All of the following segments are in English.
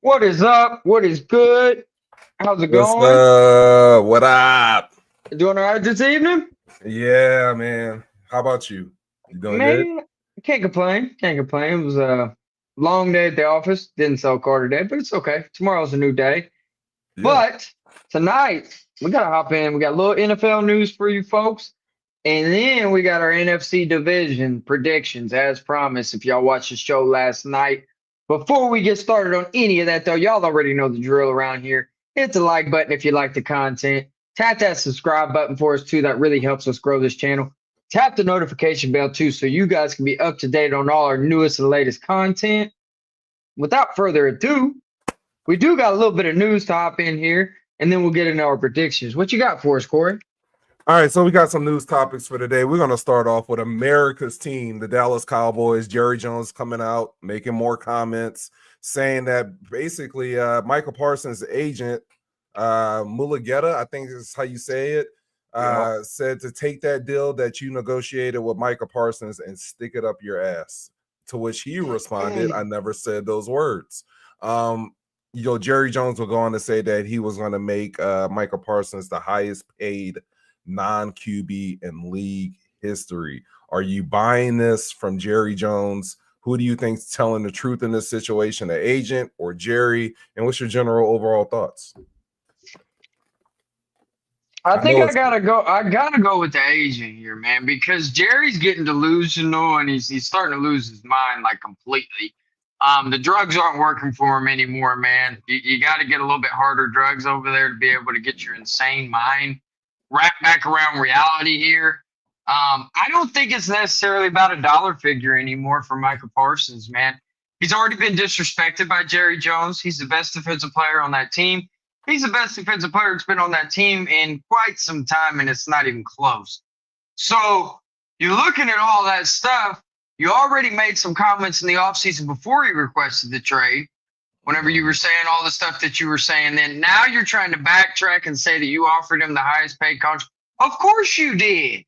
What is up? What is good? How's it What's going? up? What up? Doing all right this evening? Yeah, man. How about you? You doing good? Man, can't complain. Can't complain. It was a long day at the office. Didn't sell car today, but it's okay. Tomorrow's a new day. Yeah. But tonight, we got to hop in. We got a little NFL news for you folks. And then we got our NFC division predictions as promised. If y'all watched the show last night, before we get started on any of that, though, y'all already know the drill around here. Hit the like button if you like the content. Tap that subscribe button for us, too. That really helps us grow this channel. Tap the notification bell, too, so you guys can be up to date on all our newest and latest content. Without further ado, we do got a little bit of news to hop in here, and then we'll get into our predictions. What you got for us, Corey? All right, so we got some news topics for today. We're going to start off with America's team, the Dallas Cowboys. Jerry Jones coming out, making more comments, saying that basically Michael Parsons' agent, Mulugeta, I think is how you say it, said to take that deal that you negotiated with Michael Parsons and stick it up your ass. To which he responded, I never said those words. Jerry Jones will go on to say that he was going to make Michael Parsons the highest paid non-QB in league history. Are you buying this from Jerry Jones? Who do you think's telling the truth in this situation, the agent or Jerry? And what's your general overall thoughts? I think I gotta go. I gotta go with the agent here, man, because Jerry's getting delusional and he's starting to lose his mind like completely. The drugs aren't working for him anymore, man. You got to get a little bit harder drugs over there to be able to get your insane mind wrapped back around reality here. I don't think it's necessarily about a dollar figure anymore for Michael Parsons, man. He's already been disrespected by Jerry Jones. He's the best defensive player on that team. He's the best defensive player that's been on that team in quite some time, and it's not even close. So you're looking at all that stuff. You already made some comments in the offseason before you requested the trade, whenever you were saying all the stuff that you were saying. Then now you're trying to backtrack and say that you offered him the highest paid contract. Of course you did.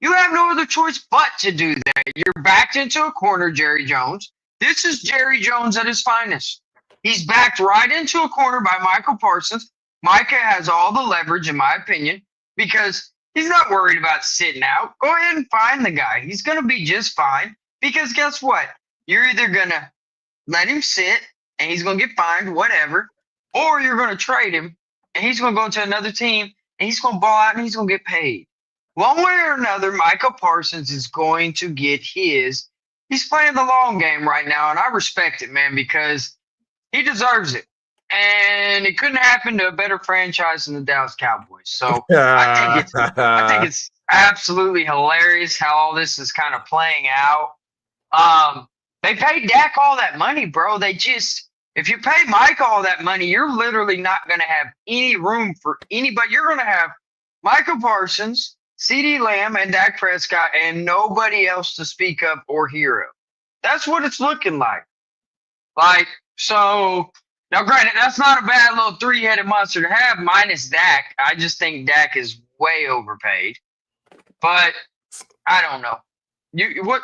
You have no other choice but to do that. You're backed into a corner, Jerry Jones. This is Jerry Jones at his finest. He's backed right into a corner by Michael Parsons. Micah has all the leverage, in my opinion, because he's not worried about sitting out. Go ahead and find the guy. He's going to be just fine because guess what? You're either going to let him sit and he's going to get fined, whatever, or you're going to trade him and he's going to go to another team and he's going to ball out and he's going to get paid. One way or another, Michael Parsons is going to get his. He's playing the long game right now, and I respect it, man, because he deserves it. And it couldn't happen to a better franchise than the Dallas Cowboys. So I think it's absolutely hilarious how all this is kind of playing out. They paid Dak all that money, bro. If you pay Mike all that money, you're literally not going to have any room for anybody. You're going to have Michael Parsons, CeeDee Lamb, and Dak Prescott, and nobody else to speak of or hear of. That's what it's looking like. So now, granted, that's not a bad little three-headed monster to have minus Dak. I just think Dak is way overpaid. But I don't know.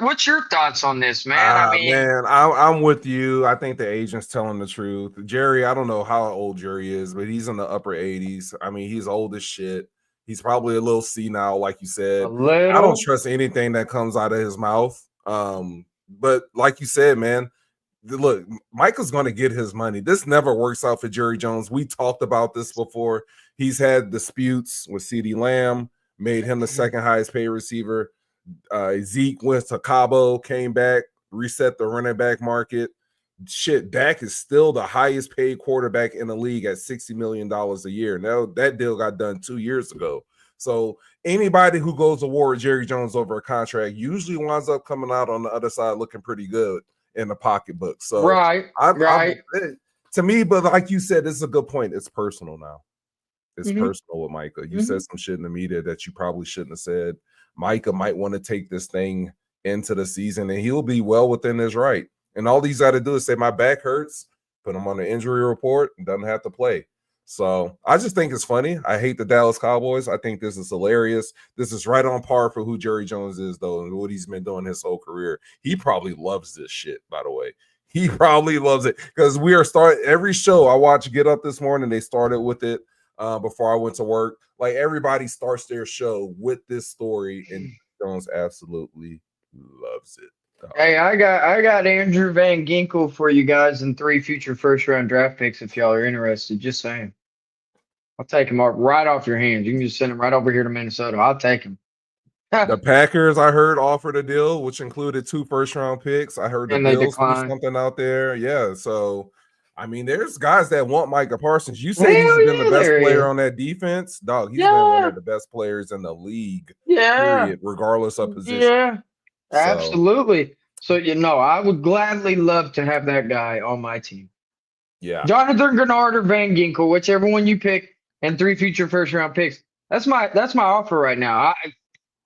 What's your thoughts on this, man? I'm with you. I think the agent's telling the truth. Jerry, I don't know how old Jerry is, but he's in the upper 80s. I mean, he's old as shit. He's probably a little senile, like you said. I don't trust anything that comes out of his mouth. But like you said, man, look, Michael's going to get his money. This never works out for Jerry Jones. We talked about this before. He's had disputes with CeeDee Lamb, made him the second highest paid receiver. Zeke went to Cabo, came back, reset the running back market. Shit, Dak is still the highest paid quarterback in the league at $60 million a year. Now, that deal got done 2 years ago. So anybody who goes to war with Jerry Jones over a contract usually winds up coming out on the other side looking pretty good in the pocketbook. So to me, but like you said, this is a good point. It's personal now. It's personal with Micah. You said some shit in the media that you probably shouldn't have said. Micah might want to take this thing into the season, and he'll be well within his right. And all he's got to do is say, my back hurts, put him on the injury report, and doesn't have to play. So I just think it's funny. I hate the Dallas Cowboys. I think this is hilarious. This is right on par for who Jerry Jones is, though, and what he's been doing his whole career. He probably loves this shit, by the way. He probably loves it because we are starting every show I watch Get Up this morning. They started with it before I went to work. Like everybody starts their show with this story, and Jones absolutely loves it. Hey, I got Andrew Van Ginkel for you guys and 3 future first round draft picks if y'all are interested. Just saying. I'll take him right off your hands. You can just send him right over here to Minnesota. I'll take him. The Packers, I heard, offered a deal, which included 2 first-round picks. I heard the Bills threw something out there. Yeah, so, I mean, there's guys that want Micah Parsons. You say he's been the best player on that defense? Dog, he's been one of the best players in the league, period, regardless of position. Yeah, absolutely. So, I would gladly love to have that guy on my team. Yeah. Jonathan Grenard or Van Ginkel, whichever one you pick, and 3 future first-round picks. That's my offer right now.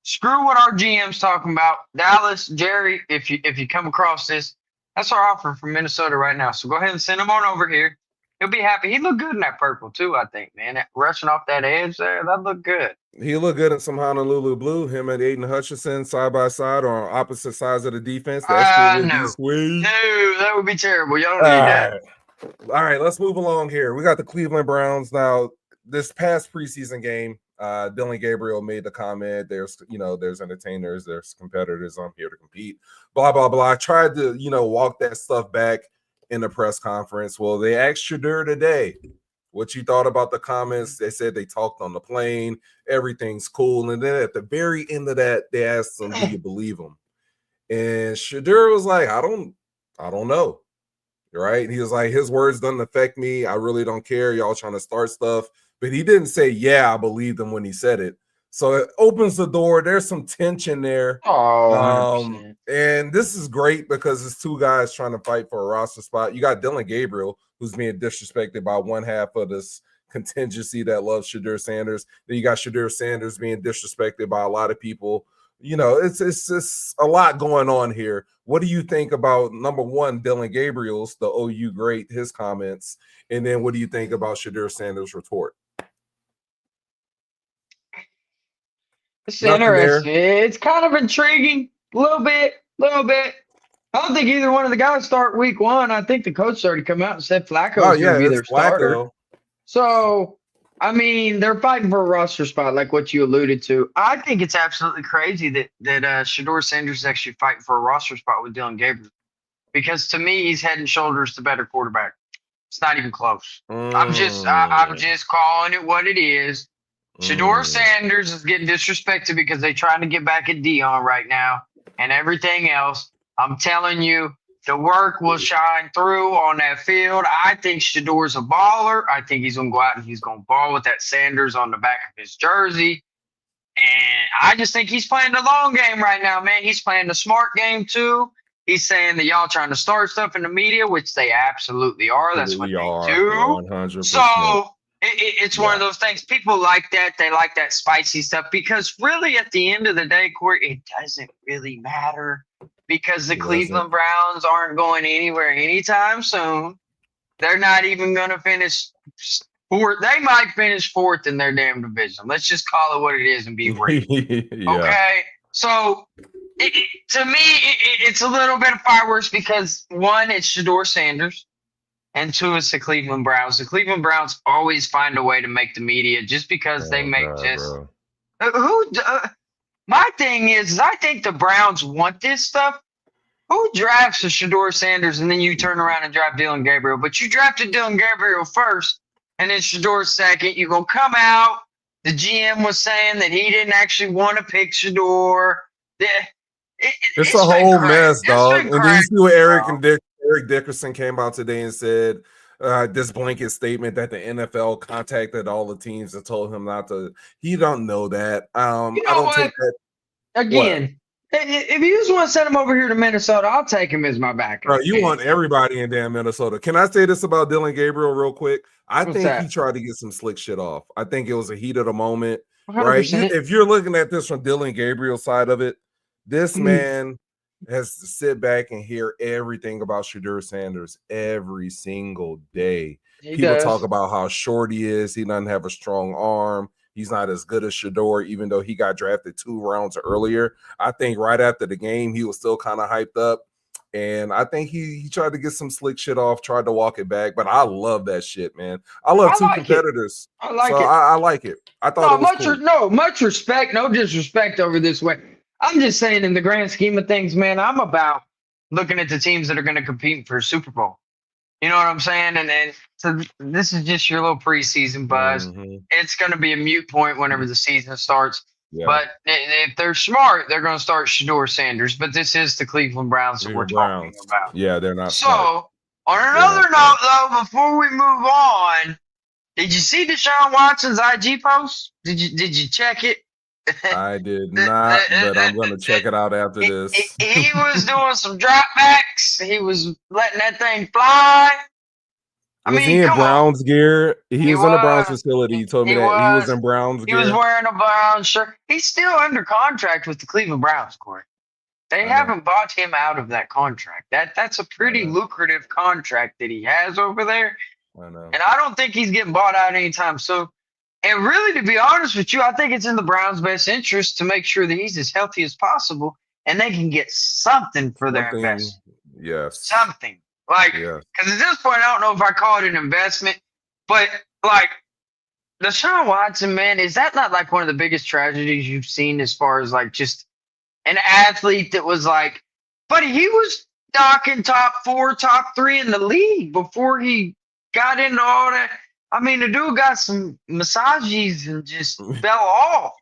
Screw what our GM's talking about. Dallas, Jerry, if you come across this, that's our offer from Minnesota right now. So go ahead and send him on over here. He'll be happy. He looked good in that purple too, I think, man. Rushing off that edge there, that looked good. He looked good in some Honolulu blue. Him and Aiden Hutchinson side by side or on opposite sides of the defense. No, that would be terrible. Y'all don't need that. All right, let's move along here. We got the Cleveland Browns now. This past preseason game, Dillon Gabriel made the comment, there's entertainers, there's competitors, I'm here to compete, blah, blah, blah. I tried to, walk that stuff back in the press conference. Well, they asked Shedeur today what you thought about the comments. They said they talked on the plane, everything's cool. And then at the very end of that, they asked him, do you believe him? And Shedeur was like, I don't know. Right? And he was like, his words doesn't affect me. I really don't care. Y'all trying to start stuff. But he didn't say, yeah, I believed him when he said it. So it opens the door. There's some tension there. Oh, and this is great because it's 2 guys trying to fight for a roster spot. You got Dillon Gabriel, who's being disrespected by one half of this contingency that loves Shedeur Sanders. Then you got Shedeur Sanders being disrespected by a lot of people. It's a lot going on here. What do you think about, number one, Dillon Gabriel's, the OU great, his comments? And then what do you think about Shedeur Sanders' retort? It's interesting. It's kind of intriguing. A little bit. I don't think either one of the guys start week 1. I think the coach already come out and said Flacco's going to be their starter. So, I mean, they're fighting for a roster spot, like what you alluded to. I think it's absolutely crazy that Shedeur Sanders is actually fighting for a roster spot with Dillon Gabriel, because to me, he's head and shoulders the better quarterback. It's not even close. I'm just calling it what it is. Shedeur Sanders is getting disrespected because they're trying to get back at Dion right now and everything else. I'm telling you, the work will shine through on that field. I think Shedeur's a baller. I think he's going to go out and he's going to ball with that Sanders on the back of his jersey. And I just think he's playing the long game right now, man. He's playing the smart game, too. He's saying that y'all trying to start stuff in the media, which they absolutely are. That's what they do. 100%. So it's one of those things. People like that. They like that spicy stuff because really at the end of the day, Corey, it doesn't really matter because the Cleveland Browns aren't going anywhere anytime soon. They're not even going to finish fourth. They might finish 4th in their damn division. Let's just call it what it is and be real. Okay? So to me, it's a little bit of fireworks because 1, it's Shedeur Sanders. And 2, it's the Cleveland Browns. The Cleveland Browns always find a way to make the media just because they make my thing is I think the Browns want this stuff. Who drafts a Shedeur Sanders and then you turn around and draft Dillon Gabriel? But you drafted Dillon Gabriel first and then Shedeur second. You're going to come out. The GM was saying that he didn't actually want to pick Shedeur. It's a whole mess, dog. And then you see what Eric Dickerson came out today and said this blanket statement that the NFL contacted all the teams and told him not to. He don't know that. I don't take that. Again, if you just want to send him over here to Minnesota, I'll take him as my backup. Bro, you want everybody in damn Minnesota. Can I say this about Dillon Gabriel real quick? I think he tried to get some slick shit off. I think it was a heat of the moment. 100%. Right? If you're looking at this from Dillon Gabriel's side of it, this man has to sit back and hear everything about Shedeur Sanders every single day. People talk about how short he is. He doesn't have a strong arm. He's not as good as Shedeur, even though he got drafted 2 rounds earlier. I think right after the game, he was still kind of hyped up. And I think he tried to get some slick shit off, tried to walk it back. But I love that shit, man. I love two competitors. I like it. I like it. I thought it was cool. Much respect, no disrespect over this way. I'm just saying, in the grand scheme of things, man, I'm about looking at the teams that are going to compete for a Super Bowl. You know what I'm saying? And so this is just your little preseason buzz. It's going to be a moot point whenever the season starts. Yeah. But if they're smart, they're going to start Shedeur Sanders. But this is the Cleveland Browns that we're talking about. Yeah, they're not. So, on another note, though, before we move on, did you see Deshaun Watson's IG post? Did you check it? I did not, but I'm going to check it out after this. He was doing some dropbacks. He was letting that thing fly. Was he in Browns gear? He was in a Browns facility. He told me that he was in Browns gear. He was wearing a Browns shirt. He's still under contract with the Cleveland Browns, Corey. They haven't bought him out of that contract. That's a pretty lucrative contract that he has over there. I know. And I don't think he's getting bought out anytime soon. And really, to be honest with you, I think it's in the Browns' best interest to make sure that he's as healthy as possible and they can get something for their investment. Yes. Something. Like, because at this point, I don't know if I call it an investment, but like Deshaun Watson, man, is that not like one of the biggest tragedies you've seen as far as like just an athlete that was like, buddy, he was knocking top 4, top 3 in the league before he got into all that. I mean, the dude got some massages and just fell off.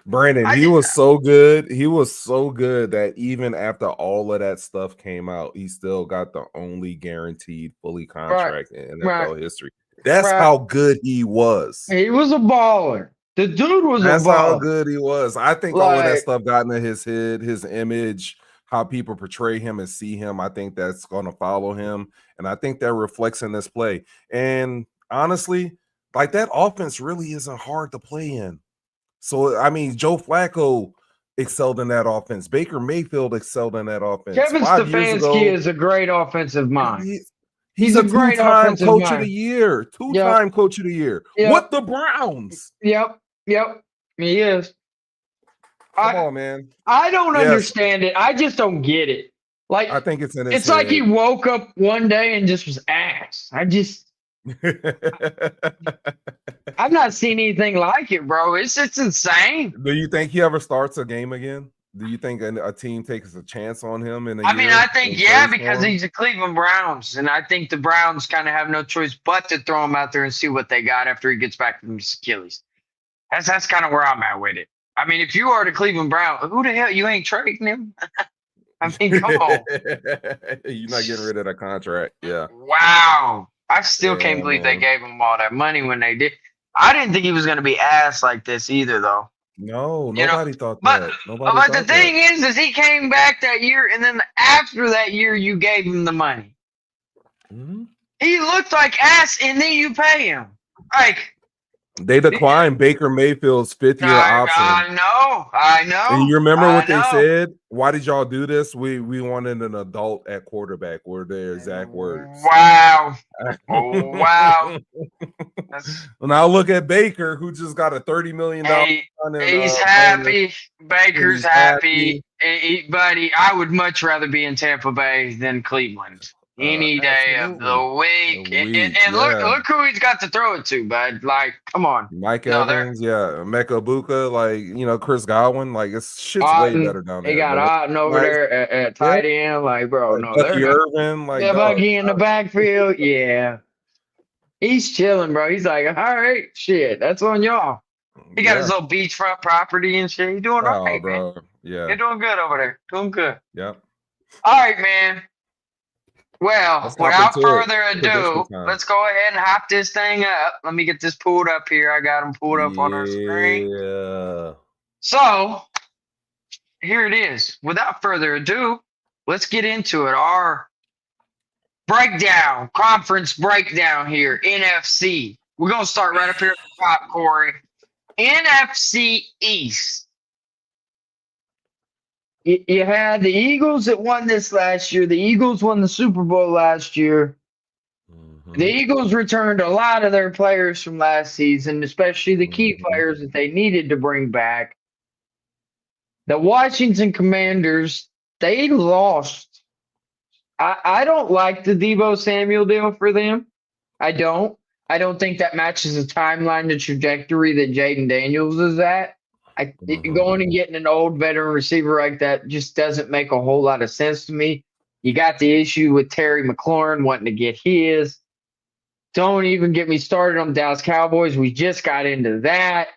Brandon, he was so good. He was so good that even after all of that stuff came out, he still got the only guaranteed fully contract in NFL history. That's how good he was. He was a baller. The dude was a baller. That's how good he was. I think all of that stuff got into his head, his image, how people portray him and see him. I think that's going to follow him. And I think that reflects in this play. And honestly, like that offense really isn't hard to play in. So, I mean, Joe Flacco excelled in that offense. Baker Mayfield excelled in that offense. Kevin Stefanski is a great offensive mind. He's a great two-time coach of the year. Two-time coach of the year. With the Browns. Yep. He is. Come on, man. I don't understand it. I just don't get it. Like, I think it's in his head. Like he woke up one day and just was ass. I've not seen anything like it, bro. It's insane. Do you think he ever starts a game again? Do you think a team takes a chance on him? I think because he's the Cleveland Browns, and I think the Browns kind of have no choice but to throw him out there and see what they got after he gets back from his Achilles. That's kind of where I'm at with it. I mean, if you are the Cleveland Browns, who the hell you ain't trading him? I mean, come on. You're not getting rid of that contract. Yeah. Wow. I still can't believe they gave him all that money when they did. I didn't think he was going to be ass like this either, though. No, nobody thought that. But the thing is he came back that year, and then after that year, you gave him the money. Mm-hmm. He looked like ass, and then you pay him. Like, they declined Baker Mayfield's 5th-year option. I know. And you remember what they said? Why did y'all do this? We wanted an adult at quarterback, were their exact words. Wow. Oh, wow. Now look at Baker, who just got a $30 million. He's happy. Baker's happy. Buddy, I would much rather be in Tampa Bay than Cleveland. Any day of the week. And look who he's got to throw it to, bud. Like, come on. Mike Evans, Mecca Buka, like, Chris Godwin. Like, shit's way better down there. He got Otten over there at tight end. Like, bro, Bucky Irvin. Like, Bucky in the backfield. Yeah. He's chilling, bro. He's like, all right, shit, that's on y'all. He got his little beachfront property and shit. He's doing all right, bro. Man. Yeah. You're doing good over there. Doing good. Yep. All right, man. Well, without further ado, let's go ahead and hop this thing up. Let me get this pulled up here. I got them pulled up on our screen. Yeah. So, here it is. Without further ado, let's get into it. Our conference breakdown here, NFC. We're going to start right up here at the top, Corey. NFC East. You had the Eagles that won this last year. The Eagles won the Super Bowl last year. Mm-hmm. The Eagles returned a lot of their players from last season, especially the key players that they needed to bring back. The Washington Commanders, they lost I don't like the Deebo Samuel deal for them. I don't. I don't think that matches the timeline, the trajectory that Jaden Daniels is at. Going and getting an old veteran receiver like that just doesn't make a whole lot of sense to me. You got the issue with Terry McLaurin wanting to get his. Don't even get me started on Dallas Cowboys. We just got into that.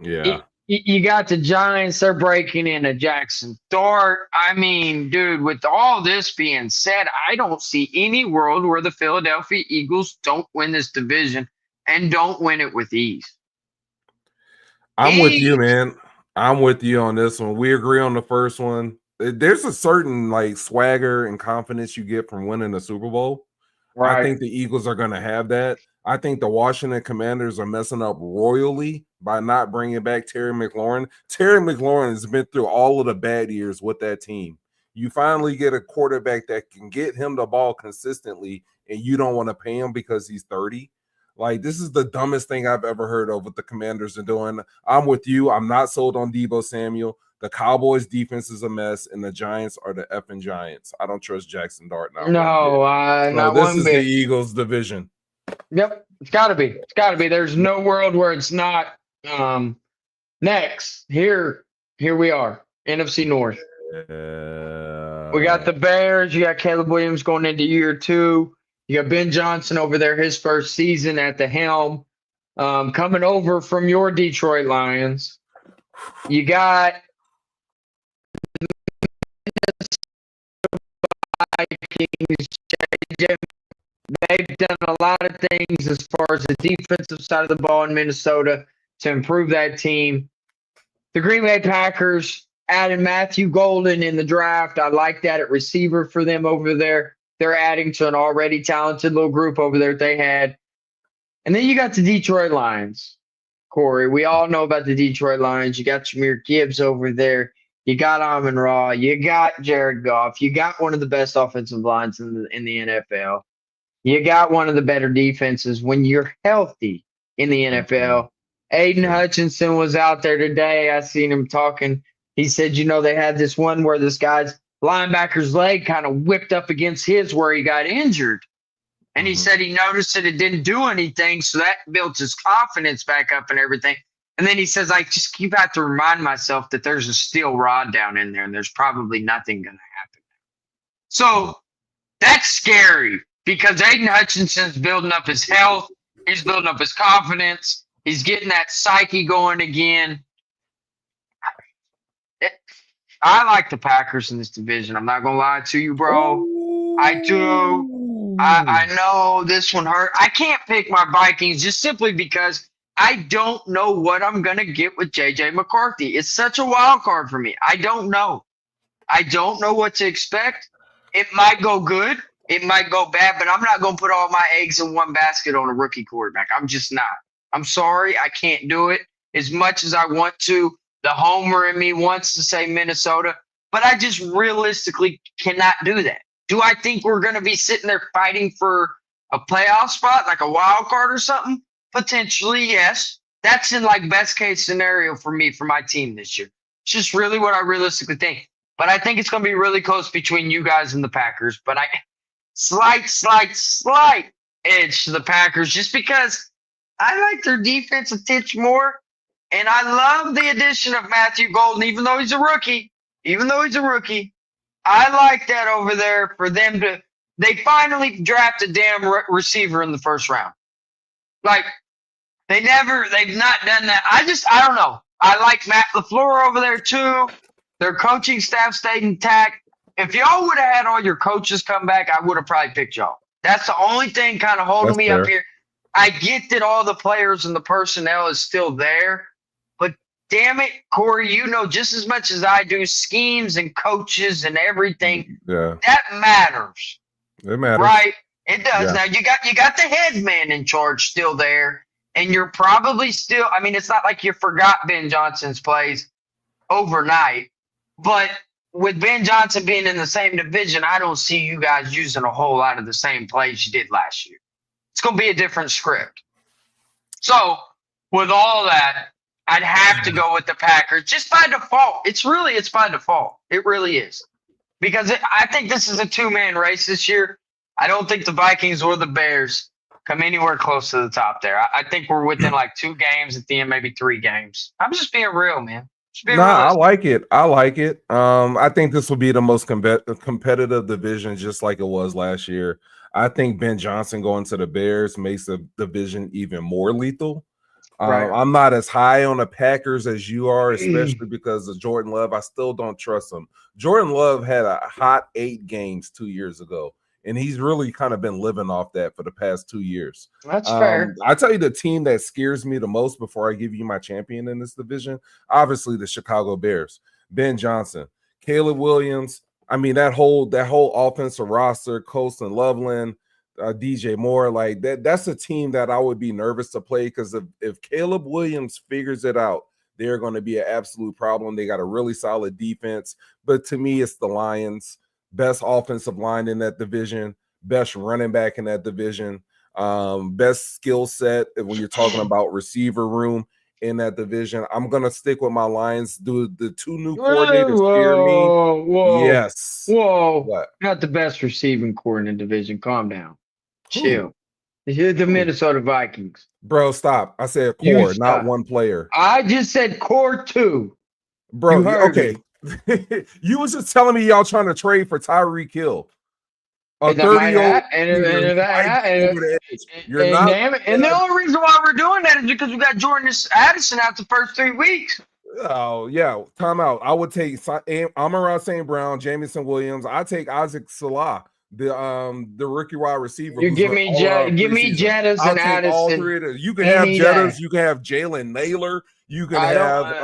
Yeah. You got the Giants. They're breaking in a Jackson Dart. I mean, dude, with all this being said, I don't see any world where the Philadelphia Eagles don't win this division and don't win it with ease. I'm with you, man. I'm with you on this one. We agree on the first one. There's a certain like swagger and confidence you get from winning the Super Bowl. Right. I think the Eagles are going to have that. I think the Washington Commanders are messing up royally by not bringing back Terry McLaurin. Terry McLaurin has been through all of the bad years with that team. You finally get a quarterback that can get him the ball consistently, and you don't want to pay him because he's 30. Like, this is the dumbest thing I've ever heard of what the Commanders are doing. I'm with you. I'm not sold on Deebo Samuel. The Cowboys defense is a mess, and the Giants are the effing Giants. I don't trust Jackson Dart now. No, this is the Eagles division. Yep, it's got to be. It's got to be. There's no world where it's not. Next, here we are, NFC North. We got the Bears. You got Caleb Williams going into year 2. You got Ben Johnson over there, his first season at the helm, coming over from your Detroit Lions. You got Vikings. They've done a lot of things as far as the defensive side of the ball in Minnesota to improve that team. The Green Bay Packers added Matthew Golden in the draft. I like that at receiver for them over there. They're adding to an already talented little group over there that they had. And then you got the Detroit Lions, Corey. We all know about the Detroit Lions. You got Jahmyr Gibbs over there. You got Amon-Ra. You got Jared Goff. You got one of the best offensive lines in the NFL. You got one of the better defenses when you're healthy in the NFL. Aiden Hutchinson was out there today. I seen him talking. He said, they had this one where this guy's linebacker's leg kind of whipped up against his where he got injured. And he said he noticed that it didn't do anything, so that built his confidence back up and everything. And then he says, I just keep have to remind myself that there's a steel rod down in there and there's probably nothing going to happen. So that's scary because Aiden Hutchinson's building up his health. He's building up his confidence. He's getting that psyche going again. I like the Packers in this division. I'm not going to lie to you, bro. Ooh. I do. I know this one hurt. I can't pick my Vikings just simply because I don't know what I'm going to get with J.J. McCarthy. It's such a wild card for me. I don't know. I don't know what to expect. It might go good. It might go bad, but I'm not going to put all my eggs in one basket on a rookie quarterback. I'm just not. I'm sorry. I can't do it as much as I want to. The homer in me wants to say Minnesota, but I just realistically cannot do that. Do I think we're going to be sitting there fighting for a playoff spot, like a wild card or something? Potentially, yes. That's in like best case scenario for me, for my team this year. It's just really what I realistically think. But I think it's going to be really close between you guys and the Packers. But slight edge to the Packers just because I like their defense a titch more. And I love the addition of Matthew Golden, even though he's a rookie. I like that over there for them to – they finally draft a damn receiver in the first round. Like, they've not done that. I don't know. I like Matt LaFleur over there too. Their coaching staff stayed intact. If y'all would have had all your coaches come back, I would have probably picked y'all. That's the only thing kind of holding me up here. I get that all the players and the personnel is still there. Damn it, Corey, just as much as I do, schemes and coaches and everything, that matters. It matters. Right? It does. Yeah. Now, you got the head man in charge still there, and you're probably still – I mean, it's not like you forgot Ben Johnson's plays overnight, but with Ben Johnson being in the same division, I don't see you guys using a whole lot of the same plays you did last year. It's going to be a different script. So, with all that, I'd have to go with the Packers just by default. It's by default. It really is. because I think this is a two-man race this year. I don't think the Vikings or the Bears come anywhere close to the top there. I think we're within like 2 games at the end, maybe 3 games. I'm just being real, man. I like it. I like it. I think this will be the most competitive division, just like it was last year. I think Ben Johnson going to the Bears makes the division even more lethal. Right. I'm not as high on the Packers as you are, especially because of Jordan Love. I still don't trust him. Jordan Love had a hot 8 games 2 years ago, and he's really kind of been living off that for the past 2 years. That's fair. I tell you, the team that scares me the most before I give you my champion in this division, obviously the Chicago Bears. Ben Johnson, Caleb Williams. I mean, that whole offensive roster, Colston Loveland, DJ Moore, like that's a team that I would be nervous to play, because if Caleb Williams figures it out, they're going to be an absolute problem. They got a really solid defense, but to me, it's the Lions. Best offensive line in that division, best running back in that division, best skill set when you're talking about receiver room in that division. I'm going to stick with my Lions. Do the 2 new coordinators scare me? Whoa. Yes. Whoa. What? Not the best receiving core in the division. Calm down. Chill. You're the Minnesota Vikings. Bro, stop. I said core, not one player. I just said core 2. Bro, okay. You was just telling me y'all trying to trade for Tyreek Hill. A 30-year-old. And the only reason why we're doing that is because we got Jordan Addison out the first 3 weeks. Oh, yeah. Time out. I would take Amon-Ra St. Brown, Jameson Williams. I take Isaac Salah, the rookie wide receiver. You give me Jettas and Addison. All 3 of them. You can have Jettas. You can have Jalen Naylor. You can have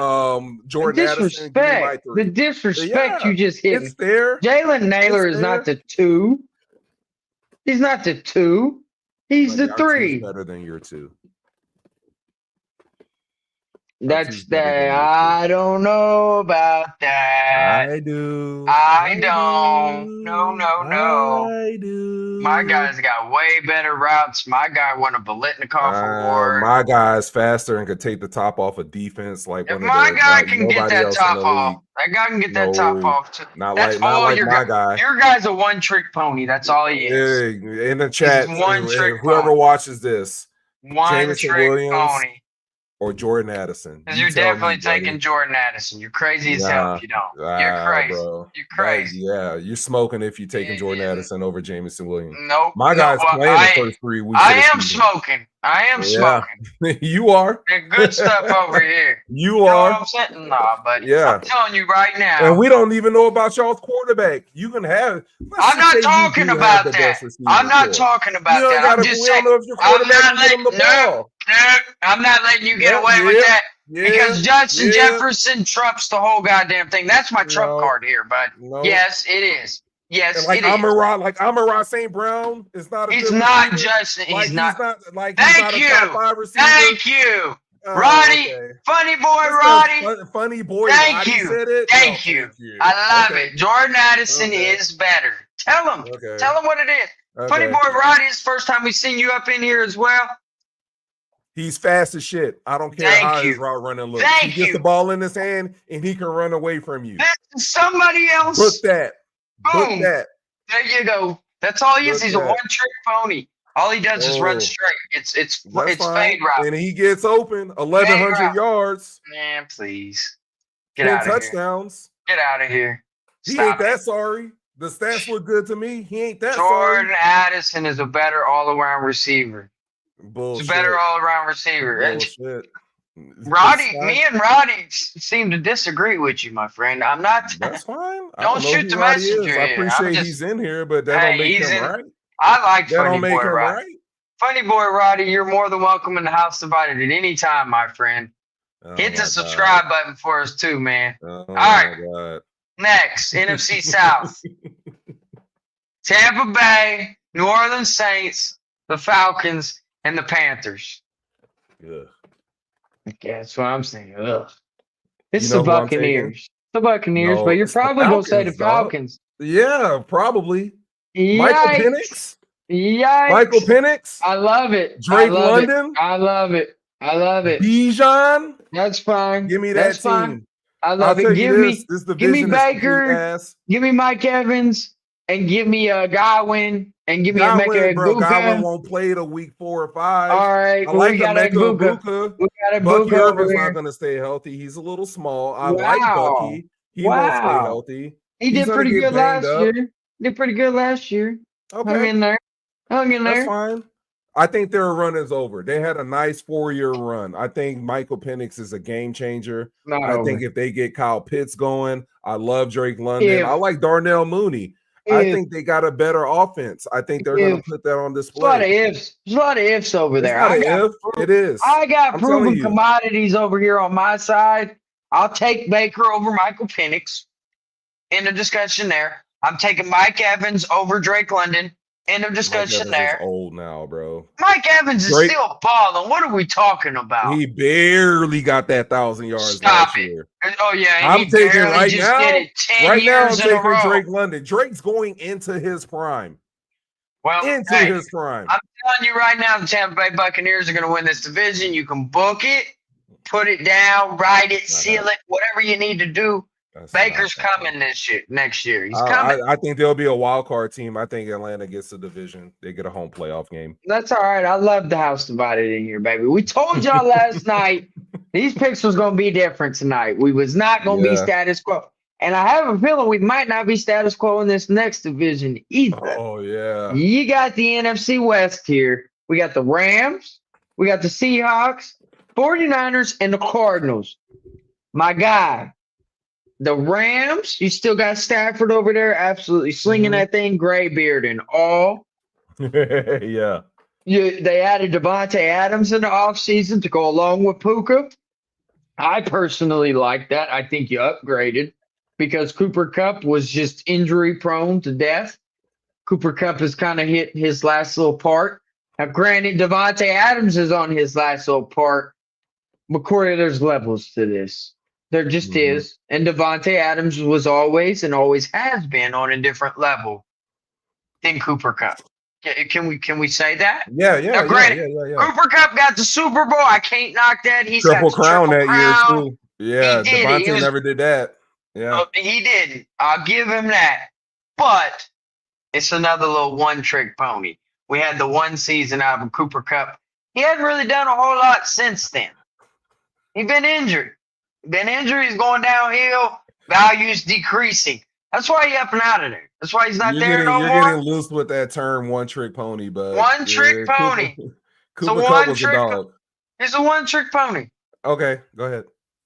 Jordan Addison. The disrespect you just hit. It's there. Jalen Naylor is not the 2. He's not the 2. He's the 3. Better than your 2. That's that. I don't know about that. I do. I don't. No. I do. My guy's got way better routes. My guy won a Biletnikoff award. My guy's faster and could take the top off of defense. Like if my guy can get that top off. That guy can get that top off too. Not like my guy. Your guy's a one-trick pony. That's all he is. In the chat, whoever watches this, one-trick pony. Or Jordan Addison. Because you're definitely taking Jordan Addison. You're crazy as hell if you don't. You're crazy. Bro. You're crazy. You're smoking if you're taking Jordan Addison over Jameson Williams. Nope. My guy's playing the first 3 weeks. I am smoking. You are. Good stuff over here. You are. I'm saying? Nah, but I'm telling you right now. And we don't even know about y'all's quarterback. You can have. I'm not talking about that. I'm not talking about that. I'm just saying. I'm not letting you get away with that. Because Justin Jefferson trumps the whole goddamn thing. That's my trump card here, bud. Yes, it is. Yes, like Amon-Ra St. Brown is not. He's not Justin. He's not. Thank you, Roddy. Funny boy, Roddy. Funny boy. Thank you. Thank you. I love it. Jordan Addison is better. Tell him. Tell him what it is. Funny boy, Roddy. It's the first time we've seen you up in here as well. He's fast as shit. I don't care how his route running looks. He gets the ball in his hand and he can run away from you. Somebody else. Book that. Boom. There you go. That's all he is. He's a one-trick pony. All he does is run straight. It's fade route. And he gets open 1,100 yards. Man, please. Get out of here. 10 touchdowns. Get out of here. He ain't that sorry. The stats look good to me. He ain't that sorry. Jordan sorry. Addison is a better all-around receiver. Bullshit. He's a better all-around receiver. Bullshit. Roddy, me and Roddy seem to disagree with you, my friend. I'm not. That's fine. Don't shoot the messenger. I appreciate he's in here, but that don't make him right. I like Funny Boy Roddy. Funny Boy Roddy, you're more than welcome in the House Divided at any time, my friend. Hit the subscribe button for us too, man. All right. Next, NFC South. Tampa Bay, New Orleans Saints, the Falcons, and the Panthers. Yeah. Yeah, that's what I'm saying. Ugh. It's the Buccaneers. The Buccaneers, but you're probably going to say the Falcons. Yeah, probably. Yikes. Michael Penix? Yikes. Michael Penix? I love it. Drake London? I love it. Bijan? That's fine. Give me that team. I love it. Give me Baker, give me Mike Evans, and give me Godwin, and give me Godwin, bro. Godwin won't play till week 4 or 5. All right, I like Emeka Egbuka. We got Bucky Irvin's not going to stay healthy. He's a little small. I like Bucky. He won't stay healthy. He did pretty good last year. Did pretty good last year. Okay. Hung in there. That's fine. I think their run is over. They had a nice 4-year run. I think Michael Penix is a game changer. I think if they get Kyle Pitts going, I love Drake London. I like Darnell Mooney. I think they got a better offense. I think they're going to put that on display. There's a lot of ifs over there. It is. I got proven commodities over here on my side. I'll take Baker over Michael Penix. End of discussion there. I'm taking Mike Evans over Drake London. End of discussion there. Is old now, bro. Mike Evans is still balling. What are we talking about? He barely got that 1,000 yards last year. Oh yeah, I'm taking right now. Right now, I'm taking Drake London. Drake's going into his prime. Well, his prime. I'm telling you right now, the Tampa Bay Buccaneers are going to win this division. You can book it, put it down, write it, seal it, whatever you need to do. Baker's coming next year. He's coming. I think there'll be a wild card team. I think Atlanta gets the division. They get a home playoff game. That's all right. I love the house divided in here, baby. We told y'all last night these picks was going to be different tonight. We was not going to be status quo. And I have a feeling we might not be status quo in this next division either. Oh, yeah. You got the NFC West here. We got the Rams. We got the Seahawks, 49ers, and the Cardinals. My guy. The Rams, you still got Stafford over there, absolutely slinging that thing, gray beard and all. Yeah. They added Devontae Adams in the offseason to go along with Puka. I personally like that. I think you upgraded because Cooper Kupp was just injury prone to death. Cooper Kupp has kind of hit his last little part. Now, granted, Devontae Adams is on his last little part. But Corey, there's levels to this. There just is. And Devontae Adams was always and always has been on a different level than Cooper Kupp. Can we say that? Yeah. Cooper Kupp got the Super Bowl. I can't knock that. He's triple got crown that crown. Year too. Yeah, Devontae never did that. Yeah, he didn't. I'll give him that. But it's another little one-trick pony. We had the one season out of Cooper Kupp. He hadn't really done a whole lot since then. He's been injured. Injuries going downhill, values decreasing. That's why he's up and out of there. That's why he's not there no more. You're getting loose with that term, one-trick pony, but one-trick pony. Cooper Kupp was a dog. It's a one-trick pony. Okay, go ahead.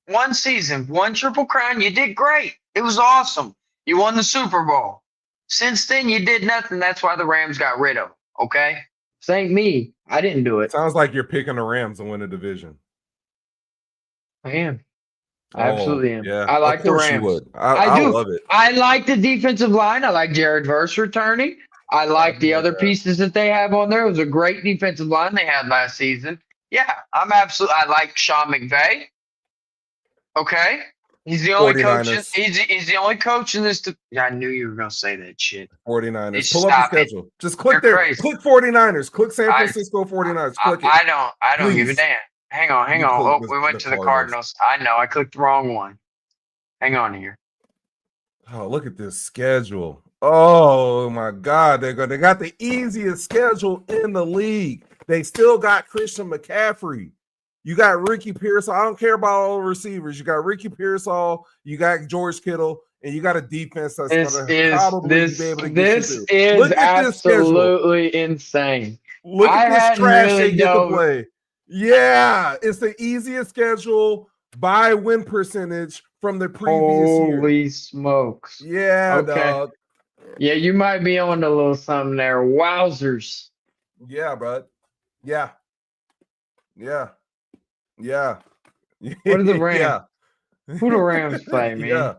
One season, one triple crown. You did great. It was awesome. You won the Super Bowl. Since then, you did nothing. That's why the Rams got rid of him. Okay? This ain't me. I didn't do it. Sounds like you're picking the Rams to win the division. I am. I absolutely am. Yeah. I like the Rams. I do. Love it. I like the defensive line. I like Jared Verse returning. I like the other pieces that they have on there. It was a great defensive line they had last season. Yeah, I like Sean McVay. Okay. He's the only coach. He's the only coach in this. I knew you were going to say that shit. 49ers. Pull up the schedule. Just click there. Crazy. Click 49ers. Click San Francisco 49ers. Click it. I don't give a damn. Hang on. Oh, we went to the Cardinals. I know. I clicked the wrong one. Hang on here. Oh, look at this schedule. Oh, my God. They got the easiest schedule in the league. They still got Christian McCaffrey. You got Ricky Pearsall. I don't care about all the receivers. You got Ricky Pearsall. You got George Kittle. And you got a defense that's going to probably be able to get you through. This is absolutely insane. Look at this trash they get to play. Yeah, it's the easiest schedule by win percentage from the previous year. Holy smokes. Yeah, dog. Yeah, you might be on a little something there. Wowzers. Yeah, bud. Yeah. What are the Rams? Yeah. Who the Rams play, man? Yeah.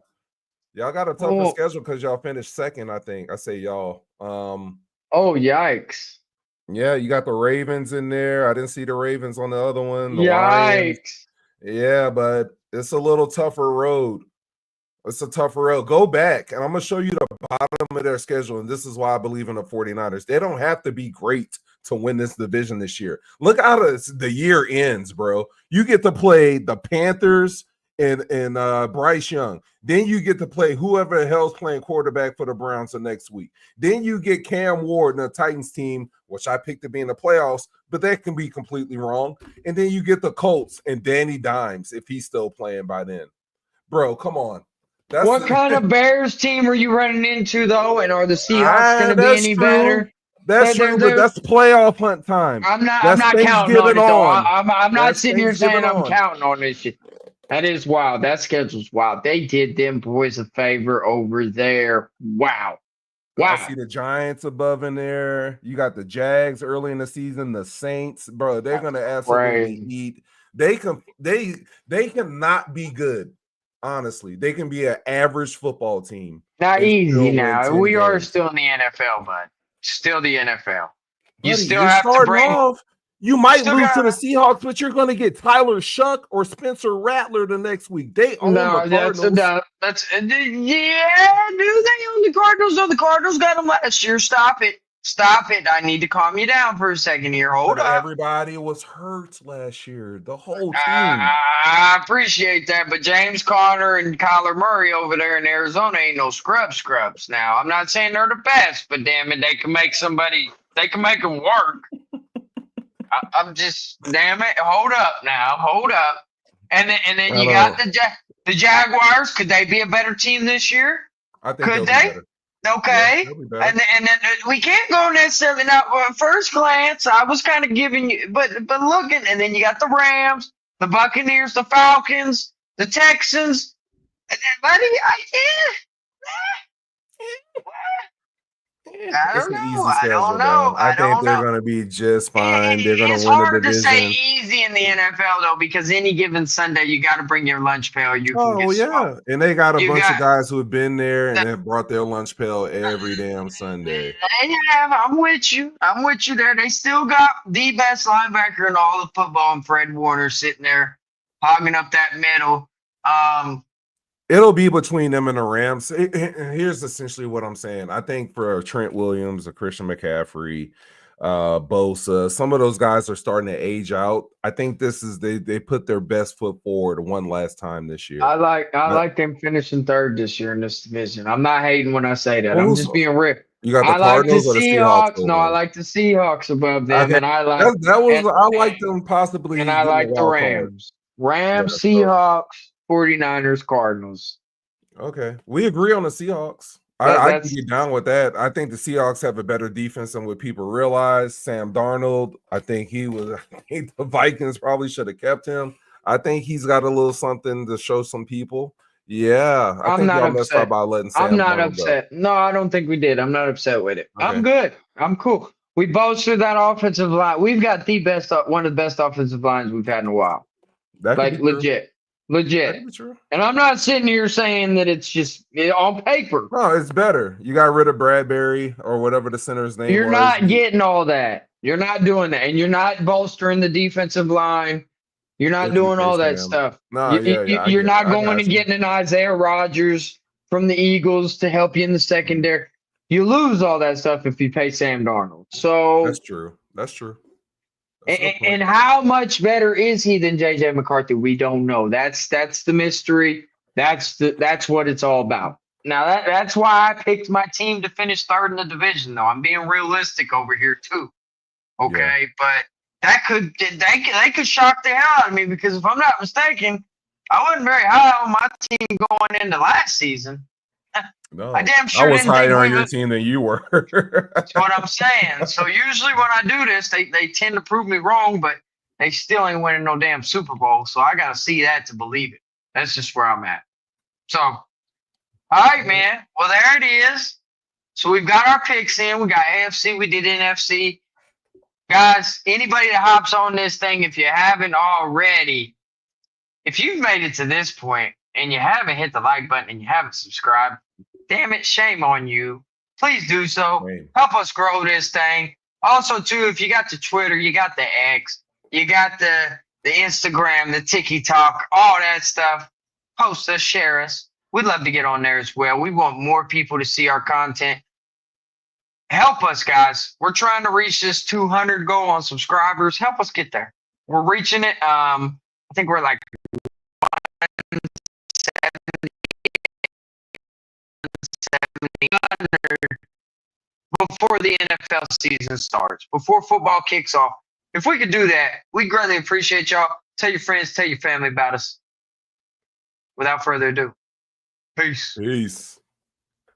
Y'all got a tougher schedule because y'all finished second, I think. I say y'all. Oh, yikes. Yeah, you got the Ravens in there. I didn't see the Ravens on the other one. Yikes. Lions. Yeah, but it's a little tougher road. It's a tougher road. Go back, and I'm going to show you the bottom of their schedule, and this is why I believe in the 49ers. They don't have to be great to win this division this year. Look how the year ends, bro. You get to play the Panthers and Bryce Young. Then you get to play whoever the hell's playing quarterback for the Browns the next week. Then you get Cam Ward and the Titans team, which I picked to be in the playoffs, but that can be completely wrong. And then you get the Colts and Danny Dimes if he's still playing by then. Bro, come on. What kind of Bears team are you running into, though? And are the Seahawks going to be any better? That's true, but that's playoff hunt time. I'm not counting on it, though. I'm not sitting here saying I'm counting on this shit. That is wild. That schedule's wild. They did them boys a favor over there. Wow. I see the Giants above in there. You got the Jags early in the season, the Saints. Bro, they're going to absolutely eat. They cannot be good. Honestly, they can be an average football team. Not easy now. We are still in the NFL, bud. Still the NFL. You still have to bring off. You might lose to the Seahawks, but you're going to get Tyler Shuck or Spencer Rattler the next week. They own the Cardinals. Do they own the Cardinals? No, the Cardinals got them last year. Stop it. I need to calm you down for a second here. Hold up. Everybody was hurt last year. The whole team. I appreciate that, but James Conner and Kyler Murray over there in Arizona ain't no scrubs. Now, I'm not saying they're the best, but damn it, they can make them work. I'm just, damn it, hold up. And then you got the Jaguars. Could they be a better team this year? I think could they? Okay, yeah, and then we can't go necessarily now. First glance, I was kind of giving you, but looking, and then you got the Rams, the Buccaneers, the Falcons, the Texans. Buddy, I don't know. I think they're going to be just fine. They're going to win the division. It's hard to say easy in the NFL, though, because any given Sunday, you got to bring your lunch pail. And they got a bunch of guys who have been there and have brought their lunch pail every damn Sunday. I'm with you there. They still got the best linebacker in all of football, and Fred Warner sitting there hogging up that middle. It'll be between them and the Rams. Here's essentially what I'm saying. I think for Trent Williams, a Christian McCaffrey, Bosa, some of those guys are starting to age out. I think this is they put their best foot forward one last time this year. I like them finishing third this year in this division. I'm not hating when I say that. I'm just being real. You got the Cardinals or the Seahawks? No, I like the Seahawks above them, and I like I like them possibly, and I like the Rams. Seahawks. 49ers, Cardinals. Okay. We agree on the Seahawks. I can get down with that. I think the Seahawks have a better defense than what people realize. Sam Darnold, I think the Vikings probably should have kept him. I think he's got a little something to show some people. Yeah. I'm not upset by letting Sam I'm not upset. Go. No, I don't think we did. I'm not upset with it. Okay. I'm good. I'm cool. We bolstered that offensive line. We've got one of the best offensive lines we've had in a while. Like legit. And I'm not sitting here saying that it's just on paper. No, it's better. You got rid of Bradbury or whatever the center's name was. You're not getting all that. You're not doing that. And you're not bolstering the defensive line. You're not doing all that stuff. No, you're not going and getting an Isaiah Rodgers from the Eagles to help you in the secondary. You lose all that stuff if you pay Sam Darnold. So that's true. And how much better is he than J.J. McCarthy? We don't know. That's the mystery. That's what it's all about. Now that's why I picked my team to finish third in the division. Though I'm being realistic over here too. Okay, but they could shock the hell out of me because if I'm not mistaken, I wasn't very high on my team going into last season. No, I was higher on your team than you were. That's what I'm saying. So usually when I do this, they tend to prove me wrong, but they still ain't winning no damn Super Bowl. So I got to see that to believe it. That's just where I'm at. So, all right, man. Well, there it is. So we've got our picks in. We got AFC. We did NFC. Guys, anybody that hops on this thing, if you haven't already, if you've made it to this point and you haven't hit the like button and you haven't subscribed, damn it, shame on you. Please do so. Right. Help us grow this thing. Also, too, if you got the Twitter, you got the X, you got the Instagram, the TikTok, all that stuff, post us, share us. We'd love to get on there as well. We want more people to see our content. Help us, guys. We're trying to reach this 200 goal on subscribers. Help us get there. We're reaching it. I think we're like before the NFL season starts, before football kicks off. If we could do that, we greatly appreciate y'all. Tell your friends, tell your family about us. Without further ado, peace. Peace.